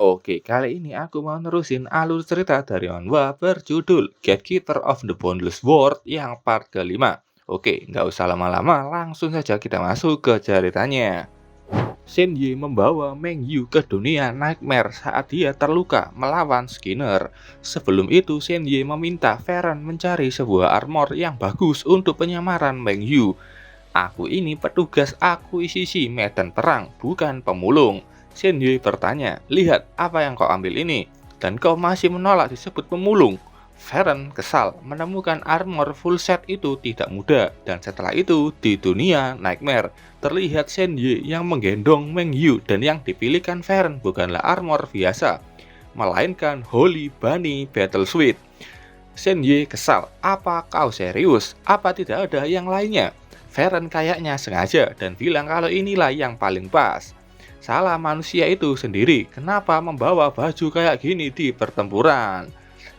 Oke, kali ini aku mau nerusin alur cerita dari manhwa berjudul Gatekeeper of the Boundless World yang part kelima. Oke, nggak usah lama-lama, langsung saja kita masuk ke ceritanya. Shenyi membawa Meng Yu ke dunia Nightmare saat dia terluka melawan Skinner. Sebelum itu, Shenyi meminta Feren mencari sebuah armor yang bagus untuk penyamaran Meng Yu. Aku ini petugas akuisisi medan perang, bukan pemulung. Shenyi bertanya, lihat apa yang kau ambil ini, dan kau masih menolak disebut pemulung. Feren kesal, menemukan armor full set itu tidak mudah, dan setelah itu di dunia Nightmare, terlihat Shenyi yang menggendong Meng Yu dan yang dipilihkan Feren bukanlah armor biasa, melainkan Holy Bunny Battle Suit. Shenyi kesal, apa kau serius? Apa tidak ada yang lainnya? Feren kayaknya sengaja dan bilang kalau inilah yang paling pas. Salah manusia itu sendiri, kenapa membawa baju kayak gini di pertempuran?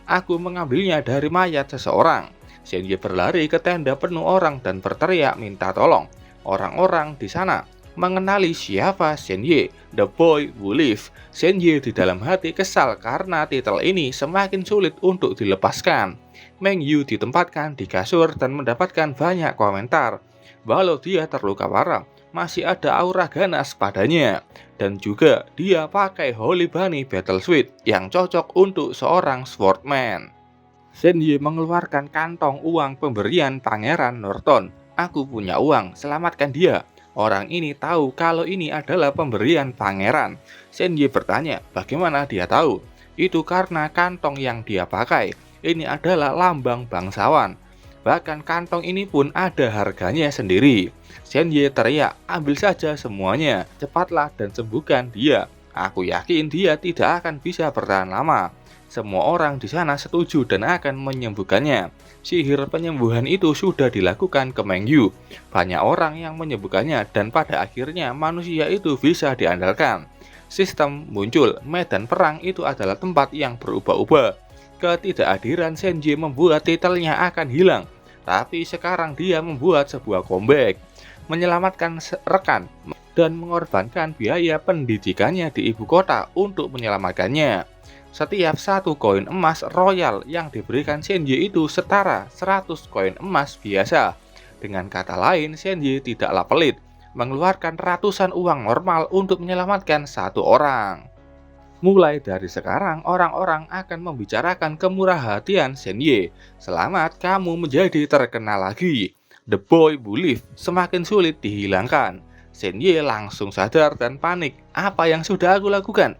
Aku mengambilnya dari mayat seseorang. Shenyi berlari ke tenda penuh orang dan berteriak minta tolong. Orang-orang di sana mengenali siapa Shenyi, the boy who live. Shenyi di dalam hati kesal karena titel ini semakin sulit untuk dilepaskan. Meng Yu ditempatkan di kasur dan mendapatkan banyak komentar. Walau dia terluka parah, masih ada aura ganas padanya. Dan juga dia pakai Holy Bunny Battle Suit yang cocok untuk seorang swordman. Shenyi mengeluarkan kantong uang pemberian Pangeran Norton. Aku punya uang, selamatkan dia. Orang ini tahu kalau ini adalah pemberian pangeran. Shenyi bertanya, bagaimana dia tahu? Itu karena kantong yang dia pakai. Ini adalah lambang bangsawan. Bahkan kantong ini pun ada harganya sendiri. Shenyi teriak, ambil saja semuanya, cepatlah dan sembuhkan dia. Aku yakin dia tidak akan bisa bertahan lama. Semua orang di sana setuju dan akan menyembuhkannya. Sihir penyembuhan itu sudah dilakukan ke Meng Yu. Banyak orang yang menyembuhkannya dan pada akhirnya manusia itu bisa diandalkan. Sistem muncul, medan perang itu adalah tempat yang berubah-ubah. Ketidakhadiran Shenyi membuat titelnya akan hilang. Tapi sekarang dia membuat sebuah comeback, menyelamatkan rekan dan mengorbankan biaya pendidikannya di ibu kota untuk menyelamatkannya. Setiap satu koin emas royal yang diberikan Shenyi itu setara 100 koin emas biasa. Dengan kata lain, Shenyi tidaklah pelit, mengeluarkan ratusan uang normal untuk menyelamatkan satu orang. Mulai dari sekarang, orang-orang akan membicarakan kemurah hatian Shenyi. Selamat, kamu menjadi terkenal lagi. The boy who live semakin sulit dihilangkan. Shenyi langsung sadar dan panik. Apa yang sudah aku lakukan?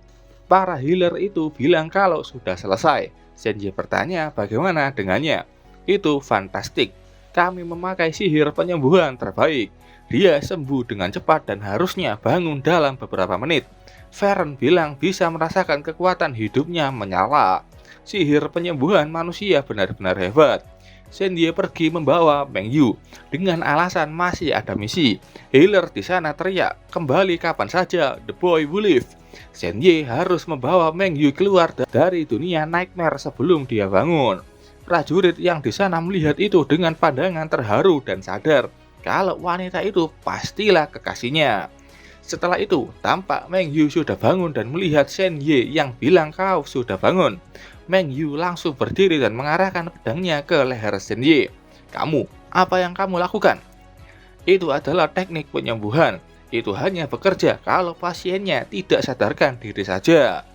Para healer itu bilang kalau sudah selesai. Shenyi bertanya bagaimana dengannya. Itu fantastik. Kami memakai sihir penyembuhan terbaik. Dia sembuh dengan cepat dan harusnya bangun dalam beberapa menit. Feren bilang bisa merasakan kekuatan hidupnya menyala. Sihir penyembuhan manusia benar-benar hebat. Shenyi pergi membawa Meng Yu dengan alasan masih ada misi. Healer di sana teriak, kembali kapan saja, the boy who live. Shenyi harus membawa Meng Yu keluar dari dunia Nightmare sebelum dia bangun. Prajurit yang di sana melihat itu dengan pandangan terharu dan sadar kalau wanita itu pastilah kekasihnya. Setelah itu, tampak Meng Yu sudah bangun dan melihat Shenyi yang bilang kau sudah bangun. Meng Yu langsung berdiri dan mengarahkan pedangnya ke leher Shenyi. Kamu, apa yang kamu lakukan? Itu adalah teknik penyembuhan. Itu hanya bekerja kalau pasiennya tidak sadarkan diri saja.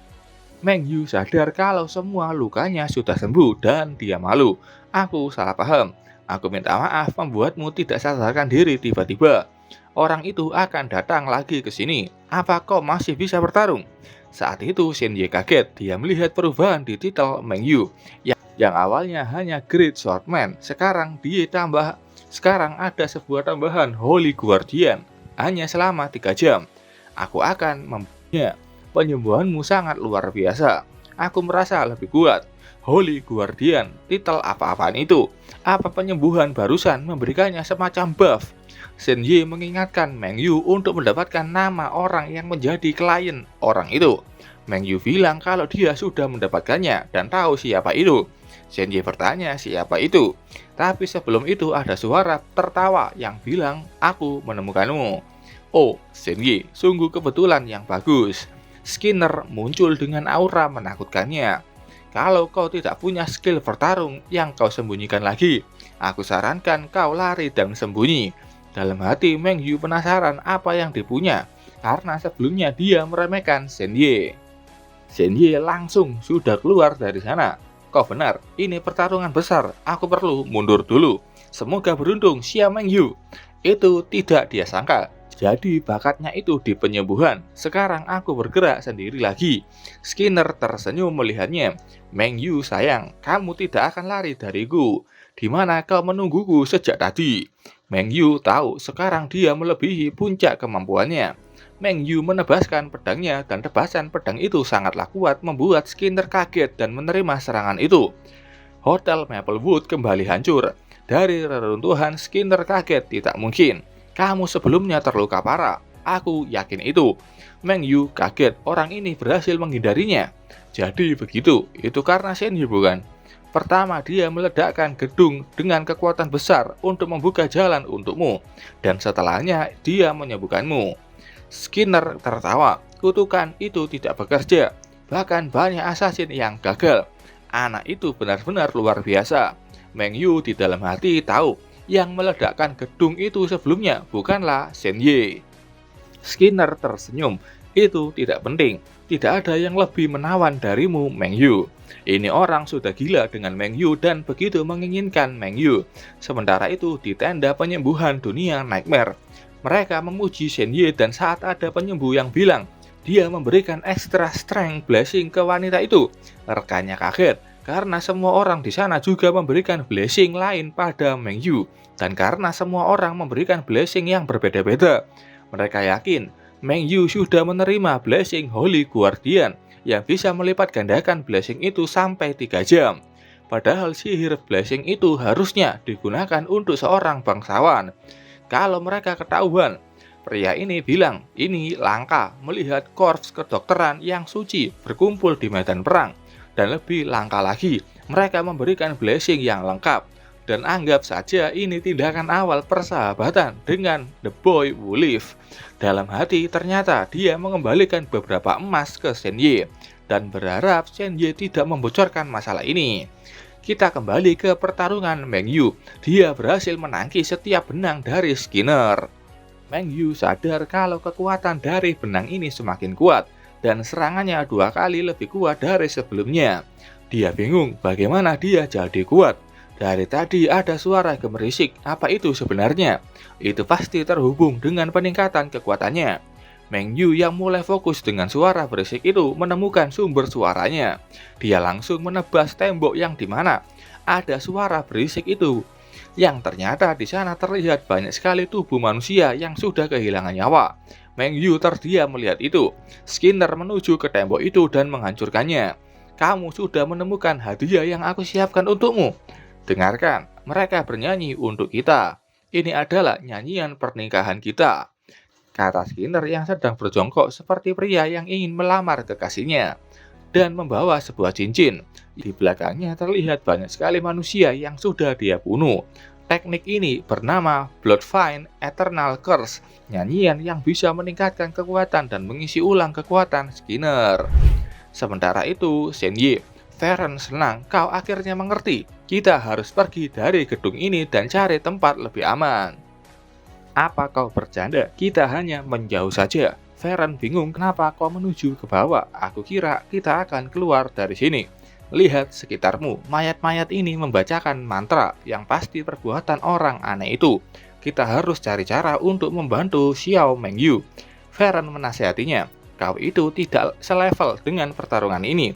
Meng Yu sadar kalau semua lukanya sudah sembuh dan dia malu. Aku salah paham. Aku minta maaf membuatmu tidak sadarkan diri tiba-tiba. Orang itu akan datang lagi ke sini. Apa kau masih bisa bertarung? Saat itu Shenyi kaget. Dia melihat perubahan di titel Meng Yu yang awalnya hanya Great Swordman. Sekarang ada sebuah tambahan Holy Guardian. Hanya selama 3 jam. Aku akan mempunyai penyembuhanmu sangat luar biasa. Aku merasa lebih kuat. Holy Guardian, titel apa-apaan itu? Apa penyembuhan barusan memberikannya semacam buff? Shenyi mengingatkan Meng Yu untuk mendapatkan nama orang yang menjadi klien orang itu. Meng Yu bilang kalau dia sudah mendapatkannya dan tahu siapa itu. Shenyi bertanya siapa itu. Tapi sebelum itu ada suara tertawa yang bilang, aku menemukanmu. Oh, Shenyi, sungguh kebetulan yang bagus. Skinner muncul dengan aura menakutkannya. Kalau kau tidak punya skill bertarung yang kau sembunyikan lagi, aku sarankan kau lari dan sembunyi. Dalam hati Meng Yu penasaran apa yang dipunya, karena sebelumnya dia meremehkan Shen Ye. Shen Ye langsung sudah keluar dari sana. Kau benar, ini pertarungan besar, aku perlu mundur dulu. Semoga beruntung, Xia Meng Yu. Itu tidak dia sangka. Jadi bakatnya itu di penyembuhan. Sekarang aku bergerak sendiri lagi. Skinner tersenyum melihatnya. Meng Yu sayang, kamu tidak akan lari dariku. Di mana kau menungguku sejak tadi? Meng Yu tahu sekarang dia melebihi puncak kemampuannya. Meng Yu menebaskan pedangnya dan tebasan pedang itu sangatlah kuat membuat Skinner kaget dan menerima serangan itu. Hotel Maplewood kembali hancur. Dari reruntuhan Skinner kaget tidak mungkin. Kamu sebelumnya terluka parah. Aku yakin itu. Meng Yu kaget orang ini berhasil menghindarinya. Jadi begitu, itu karena Shen Ye bukan? Pertama dia meledakkan gedung dengan kekuatan besar untuk membuka jalan untukmu. Dan setelahnya dia menyembuhkanmu. Skinner tertawa. Kutukan itu tidak bekerja. Bahkan banyak assassin yang gagal. Anak itu benar-benar luar biasa. Meng Yu di dalam hati tahu yang meledakkan gedung itu sebelumnya bukanlah Shen Ye. Skinner tersenyum. Itu tidak penting. Tidak ada yang lebih menawan darimu, Meng Yu. Ini orang sudah gila dengan Meng Yu dan begitu menginginkan Meng Yu. Sementara itu di tenda penyembuhan dunia Nightmare, mereka memuji Shen Ye dan saat ada penyembuh yang bilang dia memberikan extra strength blessing ke wanita itu, rekannya kaget. Karena semua orang di sana juga memberikan blessing lain pada Meng Yu. Dan karena semua orang memberikan blessing yang berbeda-beda, mereka yakin Meng Yu sudah menerima blessing Holy Guardian yang bisa melipat gandakan blessing itu sampai 3 jam. Padahal sihir blessing itu harusnya digunakan untuk seorang bangsawan. Kalau mereka ketahuan, pria ini bilang ini langka melihat korps kedokteran yang suci berkumpul di medan perang. Dan lebih langka lagi, mereka memberikan blessing yang lengkap. Dan anggap saja ini tindakan awal persahabatan dengan The Boy Who Live. Dalam hati ternyata dia mengembalikan beberapa emas ke Shen Ye. Dan berharap Shen Ye tidak membocorkan masalah ini. Kita kembali ke pertarungan Meng Yu. Dia berhasil menangkis setiap benang dari Skinner. Meng Yu sadar kalau kekuatan dari benang ini semakin kuat. Dan serangannya 2 kali lebih kuat dari sebelumnya. Dia bingung bagaimana dia jadi kuat. Dari tadi ada suara gemerisik, apa itu sebenarnya? Itu pasti terhubung dengan peningkatan kekuatannya. Meng Yu yang mulai fokus dengan suara berisik itu menemukan sumber suaranya. Dia langsung menebas tembok yang dimana ada suara berisik itu. Yang ternyata di sana terlihat banyak sekali tubuh manusia yang sudah kehilangan nyawa. Meng Yu terdiam melihat itu. Skinner menuju ke tembok itu dan menghancurkannya. Kamu sudah menemukan hadiah yang aku siapkan untukmu. Dengarkan, mereka bernyanyi untuk kita. Ini adalah nyanyian pernikahan kita, kata Skinner yang sedang berjongkok seperti pria yang ingin melamar kekasihnya. Dan membawa sebuah cincin. Di belakangnya terlihat banyak sekali manusia yang sudah dia bunuh. Teknik ini bernama Bloodfine Eternal Curse, nyanyian yang bisa meningkatkan kekuatan dan mengisi ulang kekuatan Skinner. Sementara itu, Shen Ye, Feren senang kau akhirnya mengerti. Kita harus pergi dari gedung ini dan cari tempat lebih aman. Apa kau bercanda? Kita hanya menjauh saja. Feren bingung kenapa kau menuju ke bawah. Aku kira kita akan keluar dari sini. Lihat sekitarmu, mayat-mayat ini membacakan mantra yang pasti perbuatan orang aneh itu. Kita harus cari cara untuk membantu Xiao Meng Yu. Feren menasihatinya, kau itu tidak selevel dengan pertarungan ini.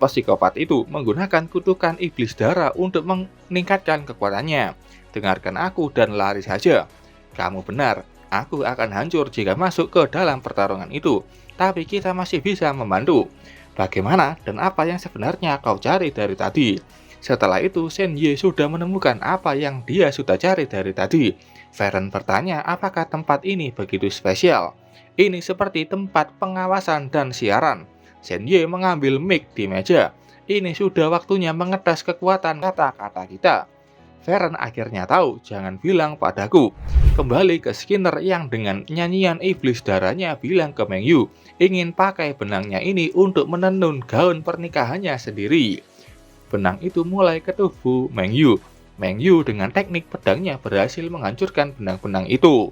Psikopat itu menggunakan kutukan iblis darah untuk meningkatkan kekuatannya. Dengarkan aku dan lari saja. Kamu benar, aku akan hancur jika masuk ke dalam pertarungan itu. Tapi kita masih bisa membantu. Bagaimana dan apa yang sebenarnya kau cari dari tadi? Setelah itu, Shen Ye sudah menemukan apa yang dia sudah cari dari tadi. Feren bertanya apakah tempat ini begitu spesial. Ini seperti tempat pengawasan dan siaran. Shen Ye mengambil mic di meja. Ini sudah waktunya mengetes kekuatan kata-kata kita. Feren akhirnya tahu, jangan bilang padaku. Kembali ke Skinner yang dengan nyanyian iblis darahnya bilang ke Meng Yu, ingin pakai benangnya ini untuk menenun gaun pernikahannya sendiri. Benang itu mulai ke tubuh Meng Yu. Meng Yu dengan teknik pedangnya berhasil menghancurkan benang-benang itu.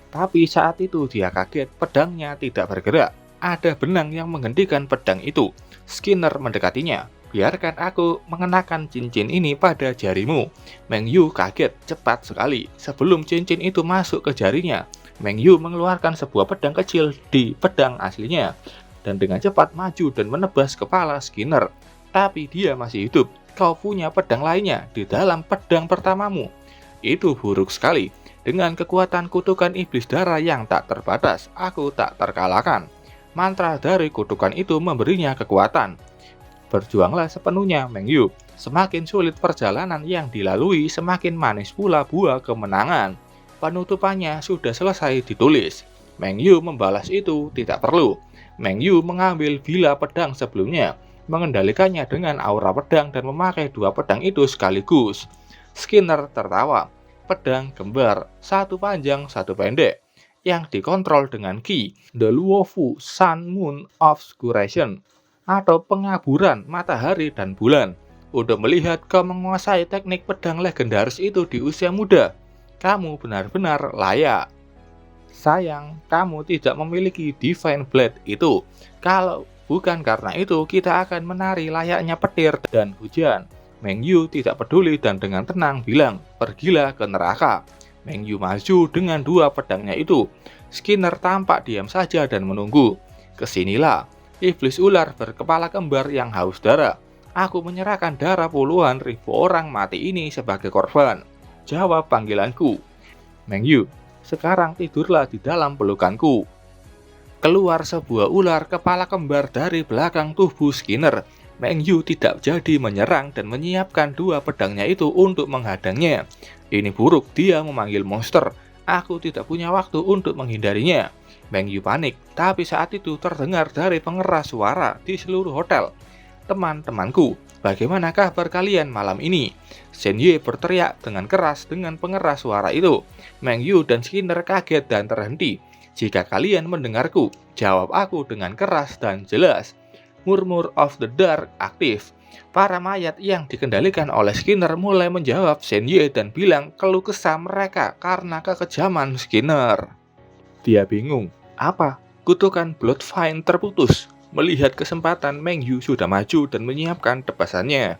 Tapi saat itu dia kaget, pedangnya tidak bergerak. Ada benang yang menghentikan pedang itu. Skinner mendekatinya. Biarkan aku mengenakan cincin ini pada jarimu. Meng Yu kaget cepat sekali. Sebelum cincin itu masuk ke jarinya, Meng Yu mengeluarkan sebuah pedang kecil di pedang aslinya. Dan dengan cepat maju dan menebas kepala Skinner. Tapi dia masih hidup. Kau punya pedang lainnya di dalam pedang pertamamu. Itu buruk sekali. Dengan kekuatan kutukan iblis darah yang tak terbatas, aku tak terkalahkan. Mantra dari kutukan itu memberinya kekuatan. Berjuanglah sepenuhnya, Meng Yu. Semakin sulit perjalanan yang dilalui, semakin manis pula buah kemenangan. Penutupannya sudah selesai ditulis. Meng Yu membalas itu tidak perlu. Meng Yu mengambil bilah pedang sebelumnya, mengendalikannya dengan aura pedang dan memakai dua pedang itu sekaligus. Skinner tertawa. Pedang kembar, satu panjang, satu pendek, yang dikontrol dengan Qi, The Luofu Sun Moon Obscuration, atau pengaburan matahari dan bulan. Untuk melihat kau menguasai teknik pedang legendaris itu di usia muda, kamu benar-benar layak. Sayang, kamu tidak memiliki Divine Blade itu. Kalau bukan karena itu, kita akan menari layaknya petir dan hujan. Meng Yu tidak peduli dan dengan tenang bilang, pergilah ke neraka. Meng Yu maju dengan dua pedangnya itu. Skinner tampak diam saja dan menunggu. Kesinilah, iblis ular berkepala kembar yang haus darah. Aku menyerahkan darah puluhan ribu orang mati ini sebagai korban. Jawab panggilanku. Meng Yu, sekarang tidurlah di dalam pelukanku. Keluar sebuah ular kepala kembar dari belakang tubuh Skinner. Meng Yu tidak jadi menyerang dan menyiapkan dua pedangnya itu untuk menghadangnya. Ini buruk, dia memanggil monster. Aku tidak punya waktu untuk menghindarinya. Meng Yu panik, tapi saat itu terdengar dari pengeras suara di seluruh hotel. Teman-temanku, bagaimana kabar kalian malam ini? Shen Ye berteriak dengan keras dengan pengeras suara itu. Meng Yu dan Skinner kaget dan terhenti. Jika kalian mendengarku, jawab aku dengan keras dan jelas. Murmur of the Dark aktif. Para mayat yang dikendalikan oleh Skinner mulai menjawab Shen Ye dan bilang keluh kesah mereka karena kekejaman Skinner. Dia bingung, apa? Kutukan Bloodvine terputus. Melihat kesempatan, Meng Yu sudah maju dan menyiapkan tebasannya.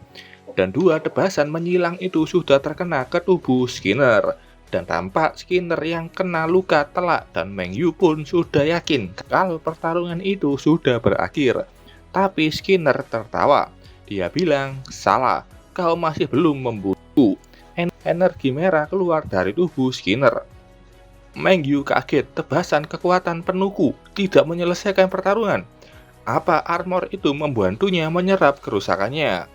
Dan dua tebasan menyilang itu sudah terkena ke tubuh Skinner. Dan tampak Skinner yang kena luka telak dan Meng Yu pun sudah yakin kalau pertarungan itu sudah berakhir. Tapi Skinner tertawa. Dia bilang, salah, kau masih belum membunuhku. Energi merah keluar dari tubuh Skinner. Meng Yu kaget, tebasan kekuatan penuhku tidak menyelesaikan pertarungan. Apa armor itu membantunya menyerap kerusakannya?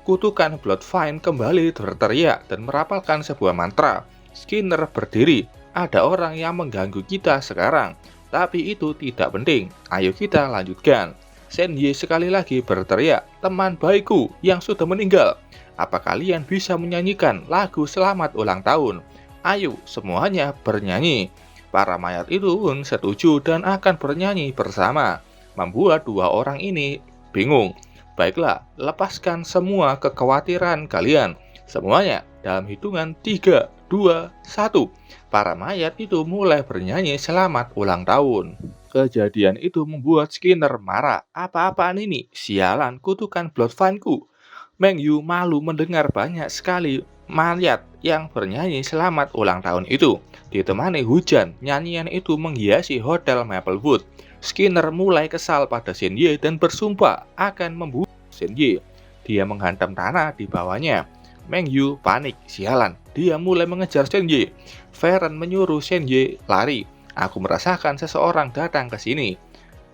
Kutukan Bloodvine kembali berteriak dan merapalkan sebuah mantra. Skinner berdiri, ada orang yang mengganggu kita sekarang. Tapi itu tidak penting, ayo kita lanjutkan. Shen Ye sekali lagi berteriak, teman baikku yang sudah meninggal. Apa kalian bisa menyanyikan lagu selamat ulang tahun? Ayo semuanya bernyanyi. Para mayat itu pun setuju dan akan bernyanyi bersama. Membuat dua orang ini bingung. Baiklah, lepaskan semua kekhawatiran kalian. Semuanya dalam hitungan 3, 2, 1. Para mayat itu mulai bernyanyi selamat ulang tahun. Kejadian itu membuat Skinner marah. Apa-apaan ini? Sialan, kutukan Bloodvine-ku. Meng Yu malu mendengar banyak sekali mayat yang bernyanyi selamat ulang tahun itu. Ditemani hujan, nyanyian itu menghiasi hotel Maplewood. Skinner mulai kesal pada Shen Ye dan bersumpah akan membunuh Shen Ye. Dia menghantam tanah di bawahnya. Meng Yu panik, sialan. Dia mulai mengejar Shen Ye. Feren menyuruh Shen Ye lari. Aku merasakan seseorang datang ke sini.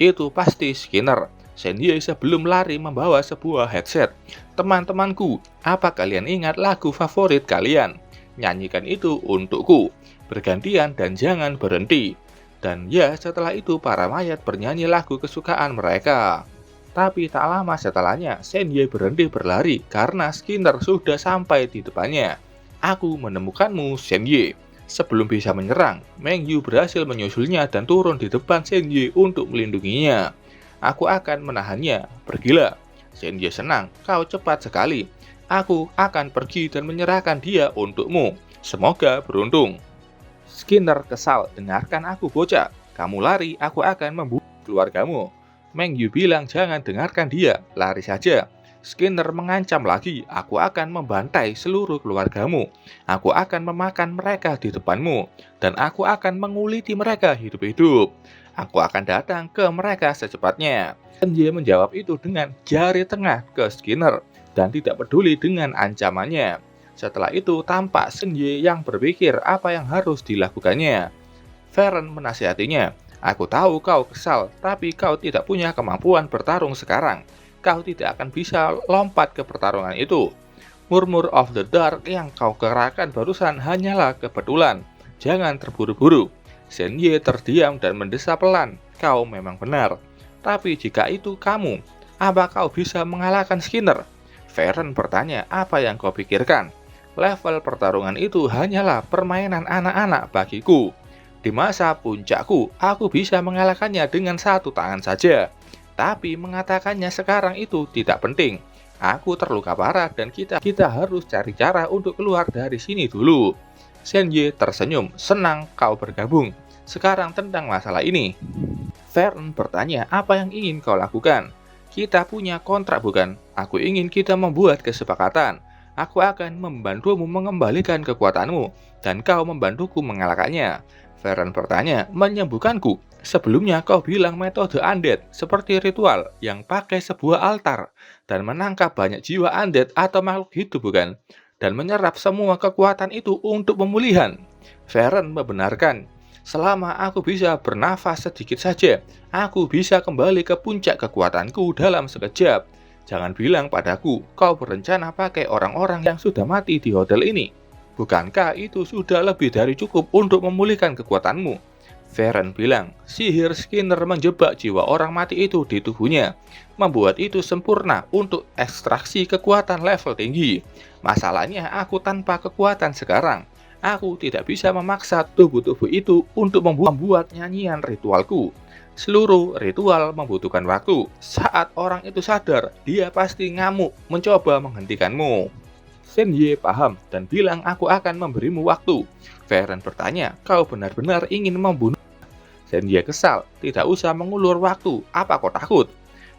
Itu pasti Skinner. Shen Ye sebelum lari membawa sebuah headset. Teman-temanku, apa kalian ingat lagu favorit kalian? Nyanyikan itu untukku. Bergantian dan jangan berhenti. Dan ya, setelah itu para mayat bernyanyi lagu kesukaan mereka. Tapi tak lama setelahnya, Shen Ye berhenti berlari karena Skinner sudah sampai di depannya. Aku menemukanmu, Shenye. Sebelum bisa menyerang, Meng Yu berhasil menyusulnya dan turun di depan Shenye untuk melindunginya. Aku akan menahannya, pergilah. Shenye senang, kau cepat sekali. Aku akan pergi dan menyerahkan dia untukmu. Semoga beruntung. Skinner kesal, dengarkan aku bocah. Kamu lari, aku akan membunuh keluargamu. Meng Yu bilang jangan dengarkan dia, lari saja. Skinner mengancam lagi, aku akan membantai seluruh keluargamu. Aku akan memakan mereka di depanmu. Dan aku akan menguliti mereka hidup-hidup. Aku akan datang ke mereka secepatnya. Shenye menjawab itu dengan jari tengah ke Skinner dan tidak peduli dengan ancamannya. Setelah itu tampak Shenye yang berpikir apa yang harus dilakukannya. Feren menasihatinya, aku tahu kau kesal, tapi kau tidak punya kemampuan bertarung sekarang. Kau tidak akan bisa lompat ke pertarungan itu. Murmur of the Dark yang kau kerahkan barusan hanyalah kebetulan. Jangan terburu-buru. Shenye terdiam dan mendesah pelan. Kau memang benar. Tapi jika itu kamu, apa kau bisa mengalahkan Skinner? Feren bertanya, apa yang kau pikirkan? Level pertarungan itu hanyalah permainan anak-anak bagiku. Di masa puncakku, aku bisa mengalahkannya dengan satu tangan saja. Tapi mengatakannya sekarang itu tidak penting. Aku terluka parah dan kita harus cari cara untuk keluar dari sini dulu. Shenye tersenyum, senang kau bergabung. Sekarang tentang masalah ini. Feren bertanya, apa yang ingin kau lakukan? Kita punya kontrak bukan? Aku ingin kita membuat kesepakatan. Aku akan membantumu mengembalikan kekuatanmu, dan kau membantuku mengalahkannya. Feren bertanya, menyembuhkanku? Sebelumnya kau bilang metode undead seperti ritual yang pakai sebuah altar dan menangkap banyak jiwa undead atau makhluk hidup bukan? Dan menyerap semua kekuatan itu untuk pemulihan. Feren membenarkan, selama aku bisa bernafas sedikit saja, aku bisa kembali ke puncak kekuatanku dalam sekejap. Jangan bilang padaku, kau berencana pakai orang-orang yang sudah mati di hotel ini. Bukankah itu sudah lebih dari cukup untuk memulihkan kekuatanmu? Feren bilang, sihir Skinner menjebak jiwa orang mati itu di tubuhnya, membuat itu sempurna untuk ekstraksi kekuatan level tinggi. Masalahnya aku tanpa kekuatan sekarang. Aku tidak bisa memaksa tubuh-tubuh itu untuk membuat nyanyian ritualku. Seluruh ritual membutuhkan waktu. Saat orang itu sadar, dia pasti ngamuk mencoba menghentikanmu. Shenye paham dan bilang aku akan memberimu waktu. Feren bertanya, kau benar-benar ingin membunuh? Shenye kesal, tidak usah mengulur waktu, apa kau takut?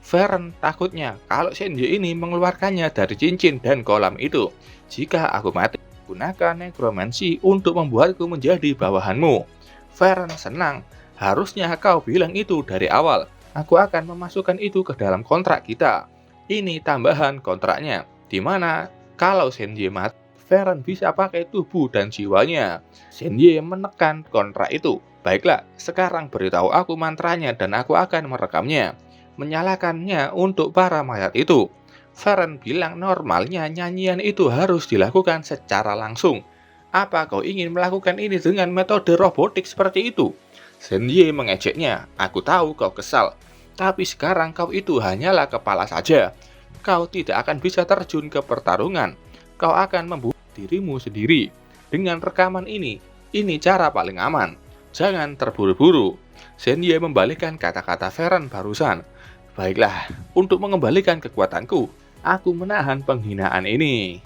Feren takutnya kalau Shenye ini mengeluarkannya dari cincin dan kolam itu. Jika aku mati, gunakan nekromansi untuk membuatku menjadi bawahanmu. Feren senang, harusnya kau bilang itu dari awal. Aku akan memasukkan itu ke dalam kontrak kita. Ini tambahan kontraknya, di mana kalau Shenye mati, Feren bisa pakai tubuh dan jiwanya. Shenye menekan kontrak itu. Baiklah, sekarang beritahu aku mantranya dan aku akan merekamnya. Menyalakannya untuk para mayat itu. Feren bilang normalnya nyanyian itu harus dilakukan secara langsung. Apa kau ingin melakukan ini dengan metode robotik seperti itu? Shenye mengejeknya, aku tahu kau kesal. Tapi sekarang kau itu hanyalah kepala saja. Kau tidak akan bisa terjun ke pertarungan. Kau akan membunuh dirimu sendiri. Dengan rekaman ini cara paling aman. Jangan terburu-buru. Shenye membalikkan kata-kata Feren barusan. Baiklah, untuk mengembalikan kekuatanku, aku menahan penghinaan ini.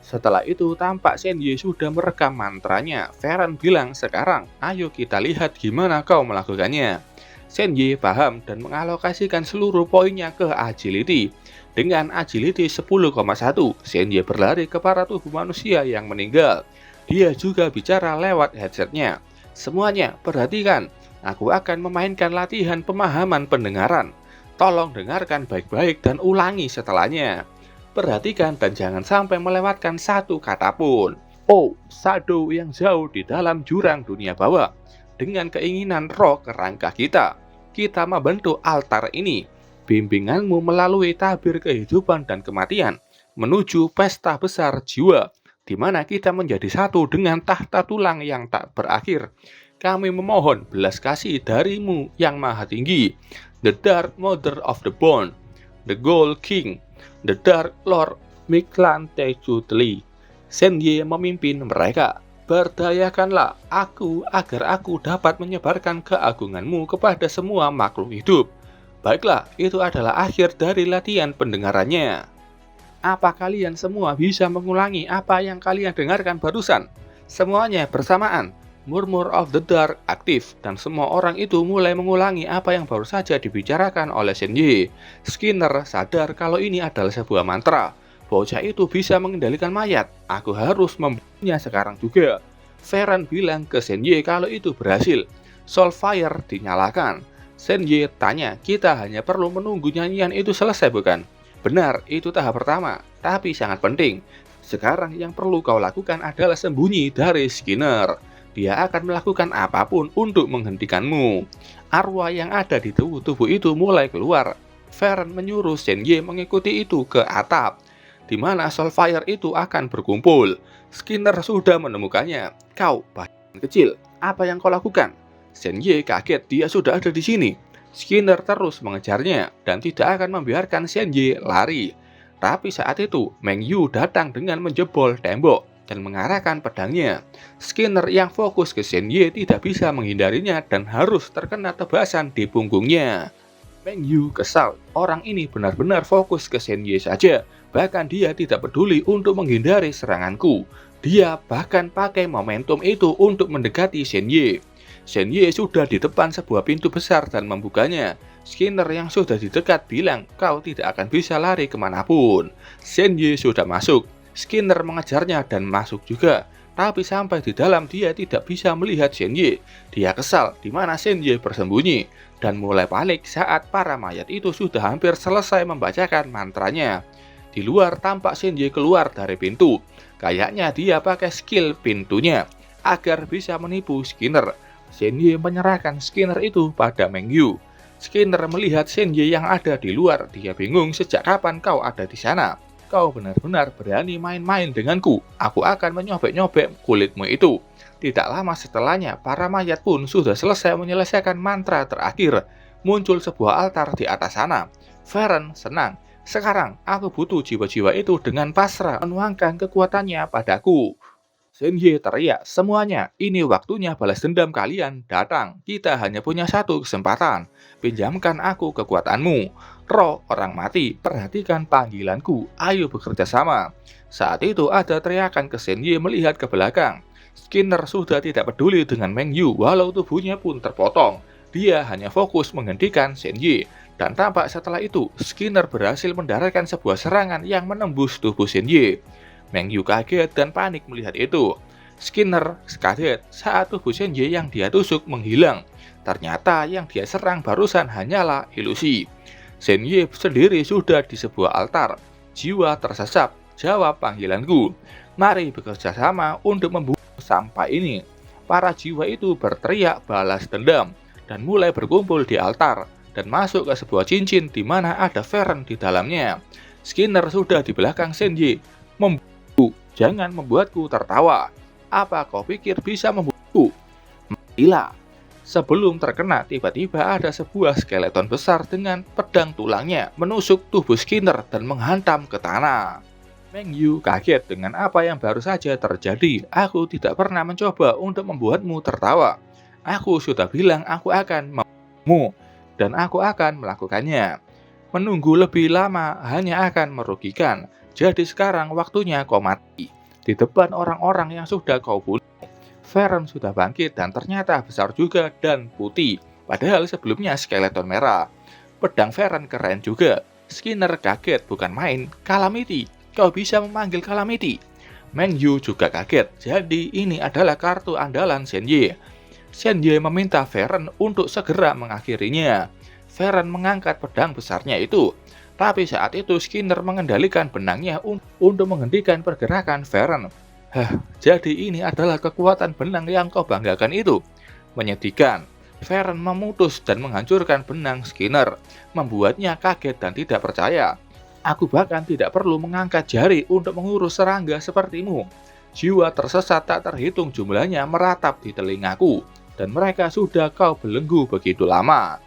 Setelah itu tampak Shenye sudah merekam mantranya. Feren bilang, sekarang ayo kita lihat gimana kau melakukannya. Shenye paham dan mengalokasikan seluruh poinnya ke agility. Dengan agility 10,1, Shenye berlari ke para tubuh manusia yang meninggal. Dia juga bicara lewat headsetnya. Semuanya, perhatikan. Aku akan memainkan latihan pemahaman pendengaran. Tolong dengarkan baik-baik dan ulangi setelahnya. Perhatikan dan jangan sampai melewatkan satu kata pun. Oh, shadow yang jauh di dalam jurang dunia bawah. Dengan keinginan roh kerangka kita membentuk altar ini. Bimbinganmu melalui tabir kehidupan dan kematian menuju pesta besar jiwa, di mana kita menjadi satu dengan tahta tulang yang tak berakhir. Kami memohon belas kasih darimu yang maha tinggi, the Dark Mother of the Bone, the Gold King, the Dark Lord Mictlantecuhtli, Senye memimpin mereka. Berdayakanlah aku agar aku dapat menyebarkan keagunganmu kepada semua makhluk hidup. Baiklah, itu adalah akhir dari latihan pendengarannya. Apa kalian semua bisa mengulangi apa yang kalian dengarkan barusan? Semuanya bersamaan. Murmur of the Dark aktif dan semua orang itu mulai mengulangi apa yang baru saja dibicarakan oleh Senye. Skinner sadar kalau ini adalah sebuah mantra. Bocah itu bisa mengendalikan mayat. Aku harus membunuhnya sekarang juga. Farron bilang ke Senye kalau itu berhasil. Soulfire dinyalakan. Senye tanya, kita hanya perlu menunggu nyanyian itu selesai bukan? Benar, itu tahap pertama, tapi sangat penting. Sekarang yang perlu kau lakukan adalah sembunyi dari Skinner. Dia akan melakukan apapun untuk menghentikanmu. Arwah yang ada di tubuh itu mulai keluar. Farron menyuruh Senye mengikuti itu ke atap, di mana Soulfire itu akan berkumpul. Skinner sudah menemukannya. Kau, bagian kecil, apa yang kau lakukan? Senye kaget, dia sudah ada di sini. Skinner terus mengejarnya dan tidak akan membiarkan Senye lari. Tapi saat itu, Meng Yu datang dengan menjebol tembok dan mengarahkan pedangnya. Skinner yang fokus ke Senye tidak bisa menghindarinya dan harus terkena tebasan di punggungnya. Meng Yu kesal, orang ini benar-benar fokus ke Senye saja. Bahkan dia tidak peduli untuk menghindari seranganku. Dia bahkan pakai momentum itu untuk mendekati Senye. Senye sudah di depan sebuah pintu besar dan membukanya. Skinner yang sudah di dekat bilang, kau tidak akan bisa lari kemanapun. Senye sudah masuk. Skinner mengejarnya dan masuk juga. Tapi sampai di dalam dia tidak bisa melihat Senye. Dia kesal di mana Senye bersembunyi dan mulai panik saat para mayat itu sudah hampir selesai membacakan mantranya. Di luar tampak Senye keluar dari pintu. Kayaknya dia pakai skill pintunya agar bisa menipu Skinner. Senye menyerahkan Skinner itu pada Meng Yu. Skinner melihat Senye yang ada di luar. Dia bingung, sejak kapan kau ada di sana? Kau benar-benar berani main-main denganku. Aku akan menyobek-nyobek kulitmu itu. Tidak lama setelahnya, para mayat pun sudah selesai menyelesaikan mantra terakhir. Muncul sebuah altar di atas sana. Farron senang. Sekarang, aku butuh jiwa-jiwa itu dengan pasrah menuangkan kekuatannya padaku. Senye teriak, semuanya, ini waktunya balas dendam kalian datang. Kita hanya punya satu kesempatan. Pinjamkan aku kekuatanmu. Roh orang mati, perhatikan panggilanku. Ayo bekerja sama. Saat itu ada teriakan ke Senye melihat ke belakang. Skinner sudah tidak peduli dengan Meng Yu walau tubuhnya pun terpotong. Dia hanya fokus menghentikan Senye. Dan tampak setelah itu, Skinner berhasil mendaratkan sebuah serangan yang menembus tubuh Senye. Meng Yu kaget dan panik melihat itu. Skinner kaget saat tubuh Senye yang dia tusuk menghilang. Ternyata yang dia serang barusan hanyalah ilusi. Senye sendiri sudah di sebuah altar. Jiwa tersesat, jawab panggilanku. Mari bekerja sama untuk membunuh sampah ini. Para jiwa itu berteriak balas dendam dan mulai berkumpul di altar dan masuk ke sebuah cincin di mana ada Farron di dalamnya. Skinner sudah di belakang Senye. Jangan membuatku tertawa. Apa kau pikir bisa membuatku? Matilah. Sebelum terkena, tiba-tiba ada sebuah skeleton besar dengan pedang tulangnya menusuk tubuh Skinner dan menghantam ke tanah. Meng Yu kaget dengan apa yang baru saja terjadi. Aku tidak pernah mencoba untuk membuatmu tertawa. Aku sudah bilang aku akan membunuhmu dan aku akan melakukannya. Menunggu lebih lama hanya akan merugikan. Jadi sekarang waktunya kau mati di depan orang-orang yang sudah kau bunuh. Farron sudah bangkit dan ternyata besar juga dan putih. Padahal sebelumnya skeleton merah. Pedang Farron keren juga. Skinner kaget, bukan main. Calamity, kau bisa memanggil Calamity. Meng Yu juga kaget. Jadi ini adalah kartu andalan Senye. Senye meminta Farron untuk segera mengakhirinya. Farron mengangkat pedang besarnya itu. Tapi saat itu Skinner mengendalikan benangnya untuk menghentikan pergerakan Farron. Jadi ini adalah kekuatan benang yang kau banggakan itu. Menyedihkan. Farron memutus dan menghancurkan benang Skinner, membuatnya kaget dan tidak percaya. Aku bahkan tidak perlu mengangkat jari untuk mengurus serangga sepertimu. Jiwa tersesat tak terhitung jumlahnya meratap di telingaku, dan mereka sudah kau belenggu begitu lama.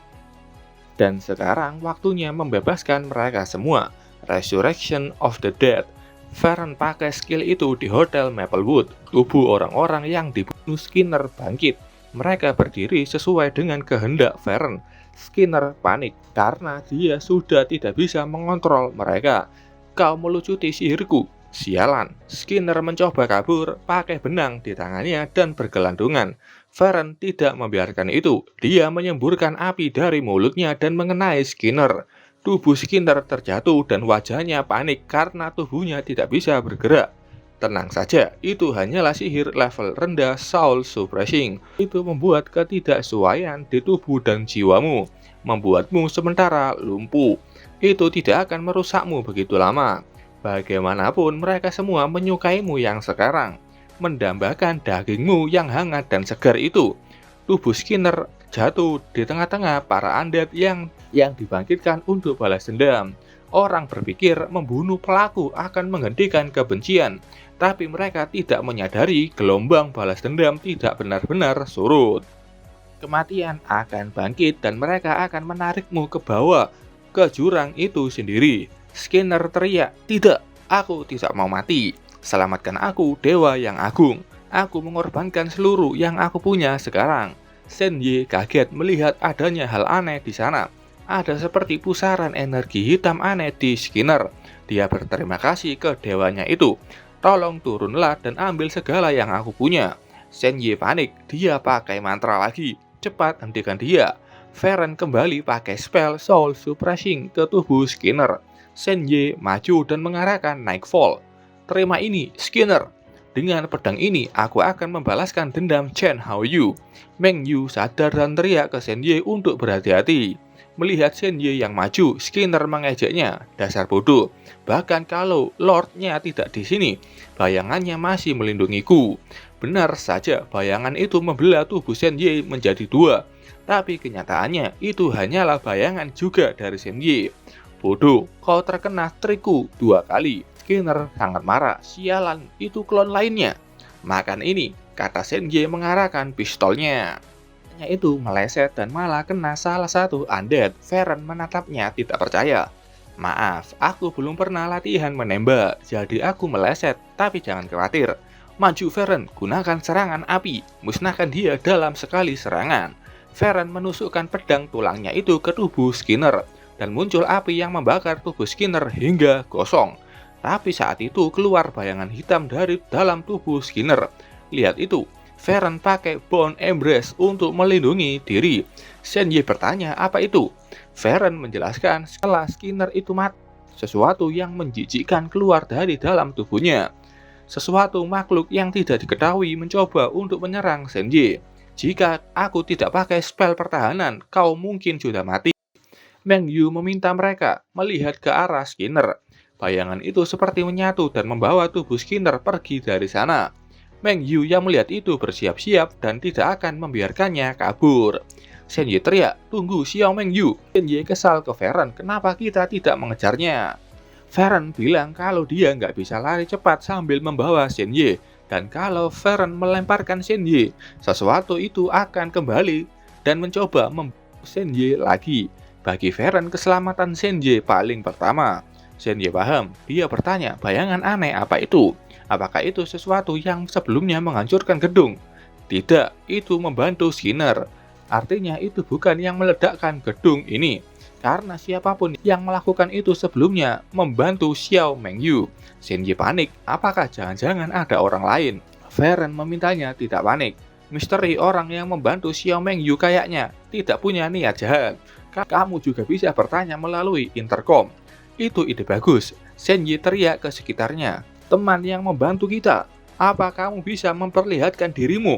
Dan sekarang waktunya membebaskan mereka semua. Resurrection of the Dead. Varen pakai skill itu di Hotel Maplewood. Tubuh orang-orang yang dibunuh Skinner bangkit. Mereka berdiri sesuai dengan kehendak Varen. Skinner panik karena dia sudah tidak bisa mengontrol mereka. Kau melucuti sihirku. Sialan. Skinner mencoba kabur pakai benang di tangannya dan bergelantungan. Varen tidak membiarkan itu. Dia menyemburkan api dari mulutnya dan mengenai Skinner. Tubuh Skinner terjatuh dan wajahnya panik karena tubuhnya tidak bisa bergerak. Tenang saja, itu hanyalah sihir level rendah Soul Suppressing. Itu membuat ketidaksesuaian di tubuh dan jiwamu, membuatmu sementara lumpuh. Itu tidak akan merusakmu begitu lama. Bagaimanapun mereka semua menyukaimu yang sekarang, mendambakan dagingmu yang hangat dan segar itu. Tubuh Skinner jatuh di tengah-tengah para undead yang dibangkitkan untuk balas dendam. Orang berpikir membunuh pelaku akan menghentikan kebencian, tapi mereka tidak menyadari gelombang balas dendam tidak benar-benar surut. Kematian akan bangkit dan mereka akan menarikmu ke bawah, ke jurang itu sendiri. Skinner teriak, "Tidak, aku tidak mau mati. Selamatkan aku, Dewa yang Agung. Aku mengorbankan seluruh yang aku punya sekarang." Senye kaget melihat adanya hal aneh di sana. Ada seperti pusaran energi hitam aneh di Skinner. Dia berterima kasih ke dewanya itu. "Tolong turunlah dan ambil segala yang aku punya." Senye panik, dia pakai mantra lagi. "Cepat hentikan dia." Varen kembali pakai spell Soul Suppressing ke tubuh Skinner. Senye maju dan mengarahkan Nightfall. "Terima ini, Skinner. Dengan pedang ini, aku akan membalaskan dendam Chen Haoyu." Meng Yu sadar dan teriak ke Senye untuk berhati-hati. Melihat Senye yang maju, Skinner mengejeknya, "Dasar bodoh. Bahkan kalau Lordnya tidak di sini, bayangannya masih melindungiku." Benar saja, bayangan itu membelah tubuh Senye menjadi dua. Tapi kenyataannya, itu hanyalah bayangan juga dari Senye. "Bodoh, kau terkena trikku 2 kali." Skinner sangat marah. "Sialan, itu klon lainnya." "Makan ini," kata Senye mengarahkan pistolnya. Itu meleset dan malah kena salah satu undead. Varen menatapnya tidak percaya. "Maaf, aku belum pernah latihan menembak, jadi aku meleset, tapi jangan khawatir. Maju Varen, gunakan serangan api, musnahkan dia dalam sekali serangan." Varen menusukkan pedang tulangnya itu ke tubuh Skinner, dan muncul api yang membakar tubuh Skinner hingga gosong. Tapi saat itu keluar bayangan hitam dari dalam tubuh Skinner. Lihat itu. Varen pakai Bone Embrace untuk melindungi diri. Senye bertanya, "Apa itu?" Varen menjelaskan setelah Skinner itu mati, sesuatu yang menjijikkan keluar dari dalam tubuhnya. Sesuatu makhluk yang tidak diketahui mencoba untuk menyerang Senye. "Jika aku tidak pakai spell pertahanan, kau mungkin sudah mati." Meng Yu meminta mereka melihat ke arah Skinner. Bayangan itu seperti menyatu dan membawa tubuh Skinner pergi dari sana. Meng Yu yang melihat itu bersiap-siap dan tidak akan membiarkannya kabur. Senye teriak, "Tunggu Xiao Meng Yu." Senye kesal ke Varen, "Kenapa kita tidak mengejarnya?" Varen bilang kalau dia nggak bisa lari cepat sambil membawa Senye. Dan kalau Varen melemparkan Senye, sesuatu itu akan kembali dan mencoba membunuh Senye lagi. Bagi Varen, keselamatan Senye paling pertama. Senye paham, dia bertanya, "Bayangan aneh apa itu? Apakah itu sesuatu yang sebelumnya menghancurkan gedung?" "Tidak, itu membantu Skinner. Artinya itu bukan yang meledakkan gedung ini. Karena siapapun yang melakukan itu sebelumnya membantu Xiao Meng Yu." Senye panik, apakah jangan-jangan ada orang lain? Varen memintanya tidak panik. "Misteri orang yang membantu Xiao Meng Yu kayaknya tidak punya niat jahat. Kamu juga bisa bertanya melalui intercom." "Itu ide bagus." Senye teriak ke sekitarnya, "Teman yang membantu kita, apa kamu bisa memperlihatkan dirimu?"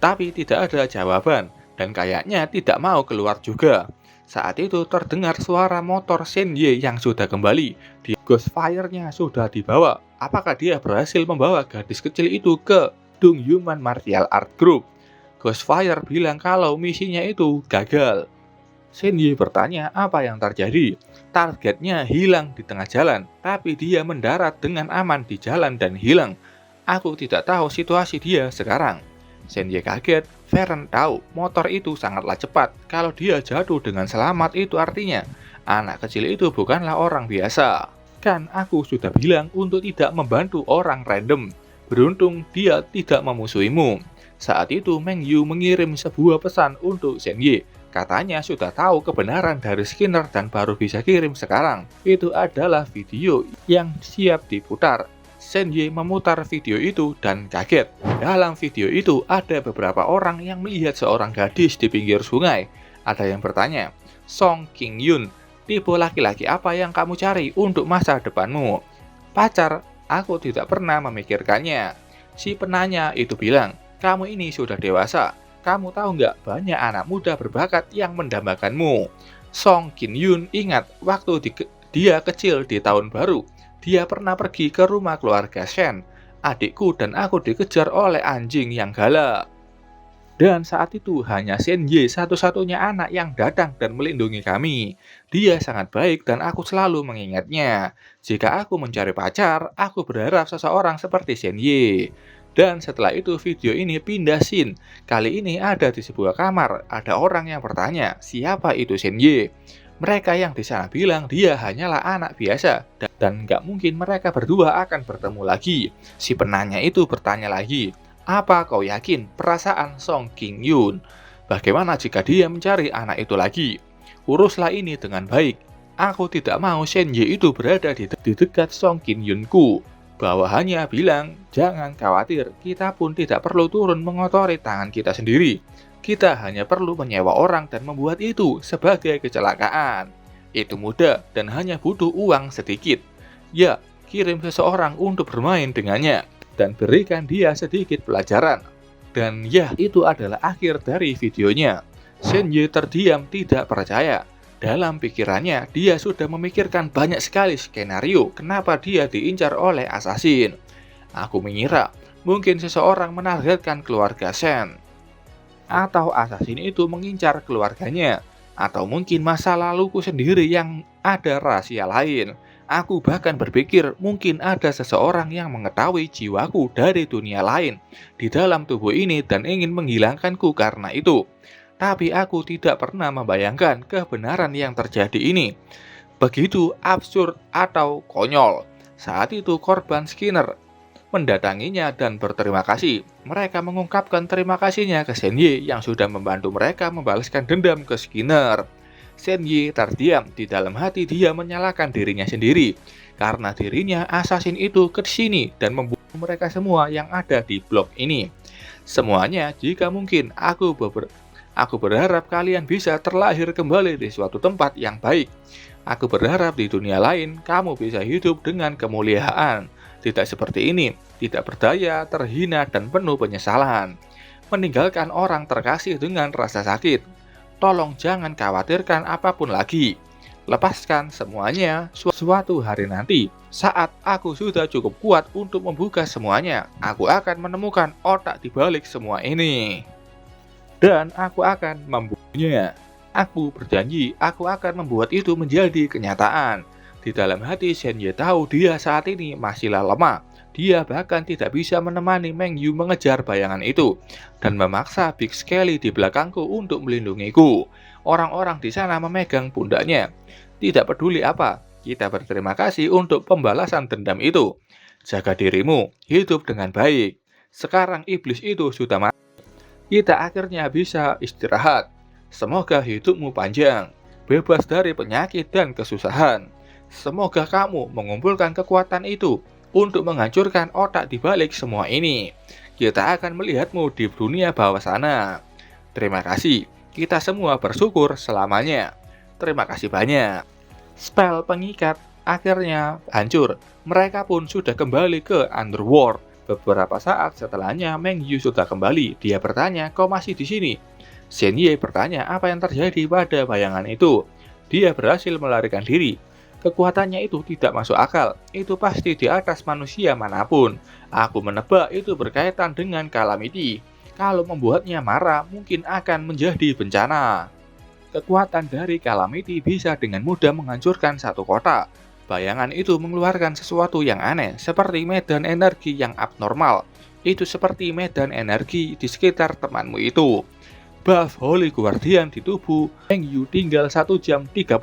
Tapi tidak ada jawaban, dan kayaknya tidak mau keluar juga. Saat itu terdengar suara motor Senye yang sudah kembali. Ghostfire-nya sudah dibawa. Apakah dia berhasil membawa gadis kecil itu ke Dung Human Martial Art Group? Ghostfire bilang kalau misinya itu gagal. Senye bertanya apa yang terjadi. Targetnya hilang di tengah jalan, tapi dia mendarat dengan aman di jalan dan hilang. "Aku tidak tahu situasi dia sekarang." Senye kaget. Varen tahu motor itu sangatlah cepat. Kalau dia jatuh dengan selamat, itu artinya anak kecil itu bukanlah orang biasa. Kan aku sudah bilang untuk tidak membantu orang random. Beruntung dia tidak memusuhimu. Saat itu Meng Yu mengirim sebuah pesan untuk Shen Ye. Katanya sudah tahu kebenaran dari Skinner dan baru bisa kirim sekarang. Itu adalah video yang siap diputar. Shen Ye memutar video itu dan kaget. Dalam video itu ada beberapa orang yang melihat seorang gadis di pinggir sungai. Ada yang bertanya, Song King Yun, tipe laki-laki apa yang kamu cari untuk masa depanmu? Pacar, aku tidak pernah memikirkannya. Si penanya itu bilang, kamu ini sudah dewasa. Kamu tahu nggak banyak anak muda berbakat yang mendambakanmu. Song Kin Yun ingat waktu dia kecil di tahun baru. Dia pernah pergi ke rumah keluarga Shen. Adikku dan aku dikejar oleh anjing yang galak. Dan saat itu hanya Shen Ye satu-satunya anak yang datang dan melindungi kami. Dia sangat baik dan aku selalu mengingatnya. Jika aku mencari pacar, aku berharap seseorang seperti Shen Ye. Dan setelah itu video ini pindah scene. Kali ini ada di sebuah kamar. Ada orang yang bertanya, siapa itu Shen Ye? Mereka yang di sana bilang dia hanyalah anak biasa. Dan nggak mungkin mereka berdua akan bertemu lagi. Si penanya itu bertanya lagi, apa kau yakin perasaan Song King Yun? Bagaimana jika dia mencari anak itu lagi? Uruslah ini dengan baik. Aku tidak mau Shen Ye itu berada di dekat Song King Yun-ku. Bawahannya bilang, jangan khawatir, kita pun tidak perlu turun mengotori tangan kita sendiri. Kita hanya perlu menyewa orang dan membuat itu sebagai kecelakaan. Itu mudah dan hanya butuh uang sedikit. Ya, kirim seseorang untuk bermain dengannya. Dan berikan dia sedikit pelajaran. Dan ya, itu adalah akhir dari videonya. Shen Ye terdiam tidak percaya. Dalam pikirannya, dia sudah memikirkan banyak sekali skenario kenapa dia diincar oleh assassin. Aku mengira, mungkin seseorang menargetkan keluarga Shen. Atau assassin itu mengincar keluarganya. Atau mungkin masa laluku sendiri yang ada rahasia lain. Aku bahkan berpikir mungkin ada seseorang yang mengetahui jiwaku dari dunia lain di dalam tubuh ini dan ingin menghilangkanku karena itu. Tapi aku tidak pernah membayangkan kebenaran yang terjadi ini. Begitu absurd atau konyol. Saat itu korban Skinner mendatanginya dan berterima kasih. Mereka mengungkapkan terima kasihnya ke Shen Ye yang sudah membantu mereka membalaskan dendam ke Skinner. Shen Ye terdiam, di dalam hati dia menyalahkan dirinya sendiri karena dirinya assassin itu ke sini dan membunuh mereka semua yang ada di blok ini. Semuanya jika mungkin aku berharap kalian bisa terlahir kembali di suatu tempat yang baik. Aku berharap di dunia lain kamu bisa hidup dengan kemuliaan. Tidak seperti ini, tidak berdaya, terhina dan penuh penyesalan. Meninggalkan orang terkasih dengan rasa sakit. Tolong jangan khawatirkan apapun lagi. Lepaskan semuanya suatu hari nanti. Saat aku sudah cukup kuat untuk membuka semuanya, aku akan menemukan otak di balik semua ini. Dan aku akan membunuhnya. Aku berjanji, aku akan membuat itu menjadi kenyataan. Di dalam hati Shen Ye tahu dia saat ini masihlah lemah. Dia bahkan tidak bisa menemani Meng Yu mengejar bayangan itu dan memaksa Big Skelly di belakangku untuk melindungiku. Orang-orang di sana memegang pundaknya. Tidak peduli apa, kita berterima kasih untuk pembalasan dendam itu. Jaga dirimu, hidup dengan baik. Sekarang iblis itu sudah mati. Kita akhirnya bisa istirahat. Semoga hidupmu panjang, bebas dari penyakit dan kesusahan. Semoga kamu mengumpulkan kekuatan itu untuk menghancurkan otak di balik semua ini. Kita akan melihatmu di dunia bawah sana. Terima kasih. Kita semua bersyukur selamanya. Terima kasih banyak. Spell pengikat akhirnya hancur. Mereka pun sudah kembali ke Underworld. Beberapa saat setelahnya Meng Yu sudah kembali. Dia bertanya, kau masih di sini? Shen Ye bertanya apa yang terjadi pada bayangan itu. Dia berhasil melarikan diri. Kekuatannya itu tidak masuk akal. Itu pasti di atas manusia manapun. Aku menebak itu berkaitan dengan Calamity. Kalau membuatnya marah, mungkin akan menjadi bencana. Kekuatan dari Calamity bisa dengan mudah menghancurkan satu kota. Bayangan itu mengeluarkan sesuatu yang aneh, seperti medan energi yang abnormal. Itu seperti medan energi di sekitar temanmu itu. Buff Holy Guardian di tubuh Meng Yu tinggal 1 jam 35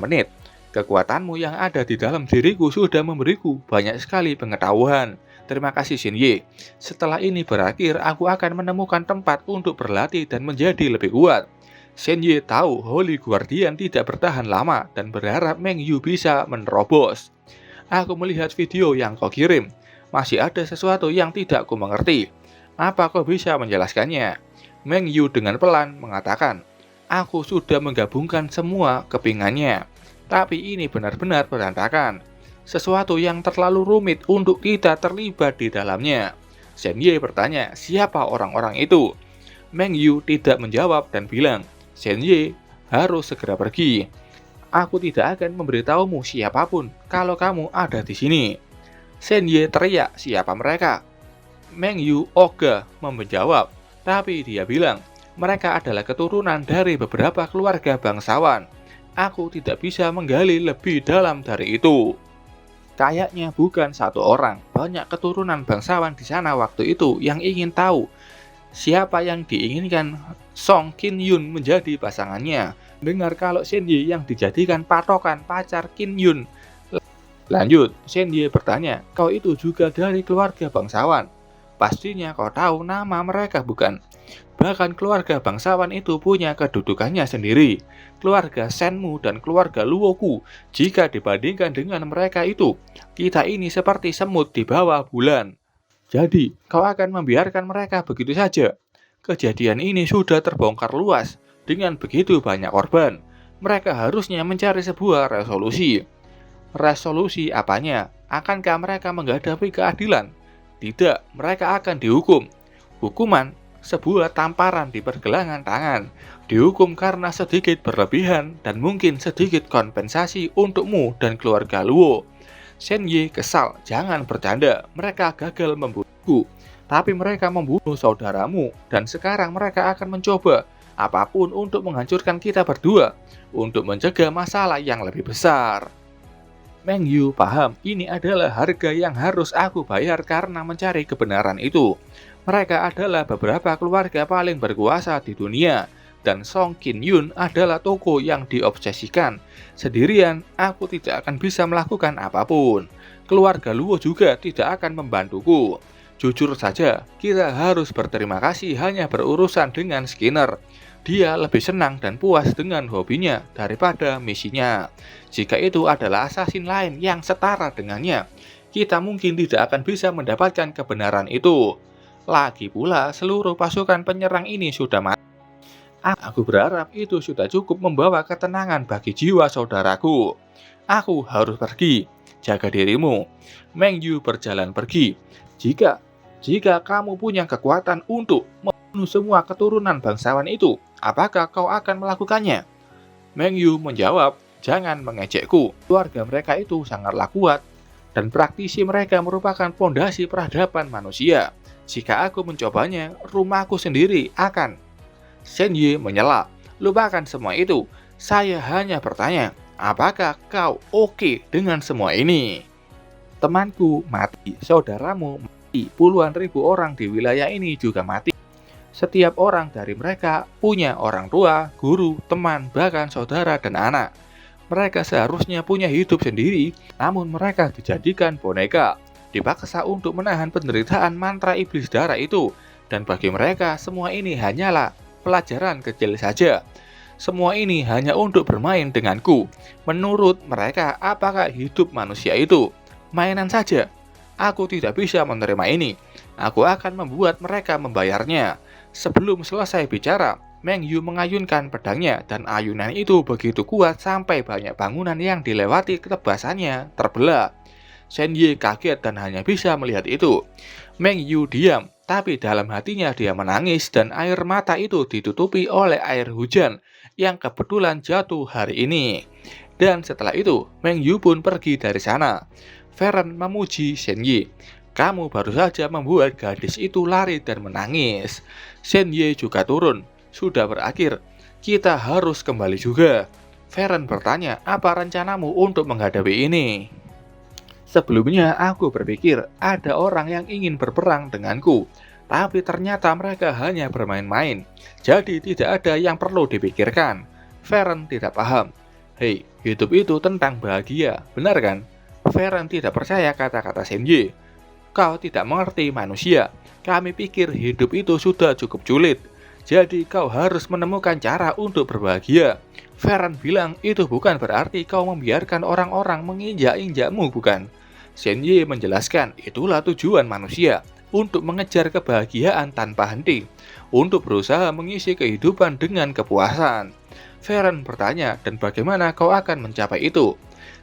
menit. Kekuatanmu yang ada di dalam diriku sudah memberiku banyak sekali pengetahuan. Terima kasih Shenye. Setelah ini berakhir, aku akan menemukan tempat untuk berlatih dan menjadi lebih kuat. Shenye tahu Holy Guardian tidak bertahan lama dan berharap Meng Yu bisa menerobos. Aku melihat video yang kau kirim. Masih ada sesuatu yang tidak ku mengerti. Apa kau bisa menjelaskannya? Meng Yu dengan pelan mengatakan, aku sudah menggabungkan semua kepingannya. Tapi ini benar-benar berantakan. Sesuatu yang terlalu rumit untuk kita terlibat di dalamnya. Shenye bertanya, siapa orang-orang itu? Meng Yu tidak menjawab dan bilang, Shenye harus segera pergi. Aku tidak akan memberitahumu siapapun kalau kamu ada di sini. Shenye teriak, siapa mereka? Meng Yu ogah menjawab, tapi dia bilang, mereka adalah keturunan dari beberapa keluarga bangsawan. Aku tidak bisa menggali lebih dalam dari itu. Kayaknya bukan satu orang, banyak keturunan bangsawan di sana waktu itu yang ingin tahu siapa yang diinginkan Song Qin Yun menjadi pasangannya. Dengar kalau Shenye yang dijadikan patokan pacar Qin Yun. Lanjut, Shenye bertanya, kau itu juga dari keluarga bangsawan. Pastinya kau tahu nama mereka bukan? Bahkan keluarga bangsawan itu punya kedudukannya sendiri. Keluarga Shenmu dan keluarga Luoku, jika dibandingkan dengan mereka itu, kita ini seperti semut di bawah bulan. Jadi, kau akan membiarkan mereka begitu saja? Kejadian ini sudah terbongkar luas, dengan begitu banyak korban. Mereka harusnya mencari sebuah resolusi. Resolusi apanya? Akankah mereka menghadapi keadilan? Tidak, mereka akan dihukum. Hukuman sebuah tamparan di pergelangan tangan, dihukum karena sedikit berlebihan dan mungkin sedikit kompensasi untukmu dan keluarga Luo. Shenye kesal, jangan bercanda, mereka gagal membunuhku, tapi mereka membunuh saudaramu dan sekarang mereka akan mencoba apapun untuk menghancurkan kita berdua, untuk mencegah masalah yang lebih besar. Meng Yu paham, ini adalah harga yang harus aku bayar karena mencari kebenaran itu. Mereka adalah beberapa keluarga paling berkuasa di dunia, dan Song Qin Yun adalah tokoh yang diobsesikan. Sendirian, aku tidak akan bisa melakukan apapun. Keluarga Luo juga tidak akan membantuku. Jujur saja, kita harus berterima kasih hanya berurusan dengan Skinner. Dia lebih senang dan puas dengan hobinya daripada misinya. Jika itu adalah assassin lain yang setara dengannya, kita mungkin tidak akan bisa mendapatkan kebenaran itu. Lagi pula, seluruh pasukan penyerang ini sudah mati. Aku berharap itu sudah cukup membawa ketenangan bagi jiwa saudaraku. Aku harus pergi. Jaga dirimu. Meng Yu berjalan pergi. Jika kamu punya kekuatan untuk membunuh semua keturunan bangsawan itu, apakah kau akan melakukannya? Meng Yu menjawab, jangan mengejekku. Keluarga mereka itu sangatlah kuat, dan praktisi mereka merupakan fondasi peradaban manusia. Jika aku mencobanya, rumahku sendiri akan. Shenye menyela, lupakan semua itu. Saya hanya bertanya, apakah kau oke dengan semua ini? Temanku mati, saudaramu mati, puluhan ribu orang di wilayah ini juga mati. Setiap orang dari mereka punya orang tua, guru, teman, bahkan saudara dan anak. Mereka seharusnya punya hidup sendiri, namun mereka dijadikan boneka. Dipaksa untuk menahan penderitaan mantra iblis darah itu, dan bagi mereka semua ini hanyalah pelajaran kecil saja. Semua ini hanya untuk bermain denganku. Menurut mereka, apakah hidup manusia itu mainan saja? Aku tidak bisa menerima ini. Aku akan membuat mereka membayarnya. Sebelum selesai bicara, Meng Yu mengayunkan pedangnya dan ayunan itu begitu kuat sampai banyak bangunan yang dilewati ketebasannya terbelah. Shenye kaget dan hanya bisa melihat itu. Meng Yu diam, tapi dalam hatinya dia menangis dan air mata itu ditutupi oleh air hujan yang kebetulan jatuh hari ini. Dan setelah itu, Meng Yu pun pergi dari sana. Feren memuji Shenye. Kamu baru saja membuat gadis itu lari dan menangis. Shenye juga turun. Sudah berakhir. Kita harus kembali juga. Feren bertanya, apa rencanamu untuk menghadapi ini? Sebelumnya aku berpikir ada orang yang ingin berperang denganku, tapi ternyata mereka hanya bermain-main, jadi tidak ada yang perlu dipikirkan. Feren tidak paham. Hei, hidup itu tentang bahagia, benar kan? Feren tidak percaya kata-kata Senji. Kau tidak mengerti manusia. Kami pikir hidup itu sudah cukup sulit. Jadi kau harus menemukan cara untuk berbahagia. Feren bilang itu bukan berarti kau membiarkan orang-orang menginjak-injakmu, bukan? Senji menjelaskan itulah tujuan manusia. Untuk mengejar kebahagiaan tanpa henti. Untuk berusaha mengisi kehidupan dengan kepuasan. Feren bertanya, dan bagaimana kau akan mencapai itu?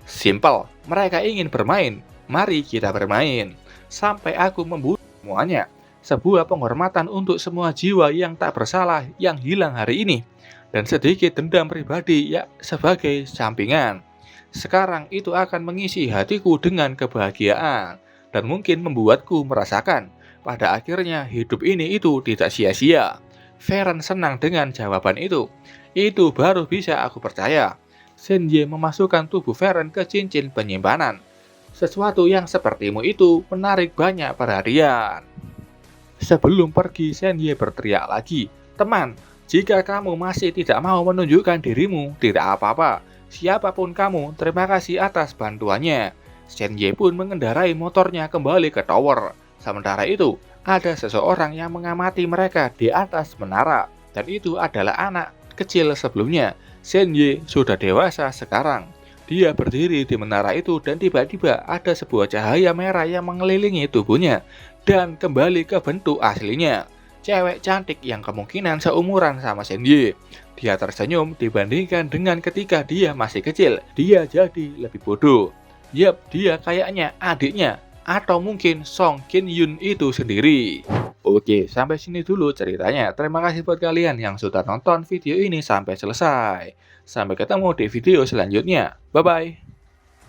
Simple, mereka ingin bermain. Mari kita bermain. Sampai aku membunuh semuanya. Sebuah penghormatan untuk semua jiwa yang tak bersalah yang hilang hari ini. Dan sedikit dendam pribadi ya sebagai sampingan. Sekarang itu akan mengisi hatiku dengan kebahagiaan. Dan mungkin membuatku merasakan. Pada akhirnya hidup ini itu tidak sia-sia. Feren senang dengan jawaban itu. Itu baru bisa aku percaya. Senji memasukkan tubuh Feren ke cincin penyimpanan. Sesuatu yang sepertimu itu menarik banyak perhatian. Sebelum pergi, Senji berteriak lagi. Teman, jika kamu masih tidak mau menunjukkan dirimu, tidak apa-apa. Siapapun kamu, terima kasih atas bantuannya. Senji pun mengendarai motornya kembali ke tower. Sementara itu, ada seseorang yang mengamati mereka di atas menara. Dan itu adalah anak kecil sebelumnya. Senji sudah dewasa sekarang. Dia berdiri di menara itu dan tiba-tiba ada sebuah cahaya merah yang mengelilingi tubuhnya dan kembali ke bentuk aslinya. Cewek cantik yang kemungkinan seumuran sama Senji. Dia tersenyum dibandingkan dengan ketika dia masih kecil. Dia jadi lebih bodoh. Yap, dia kayaknya adiknya atau mungkin Song Kin Yun itu sendiri. Oke, sampai sini dulu ceritanya. Terima kasih buat kalian yang sudah nonton video ini sampai selesai. Sampai ketemu di video selanjutnya. Bye-bye.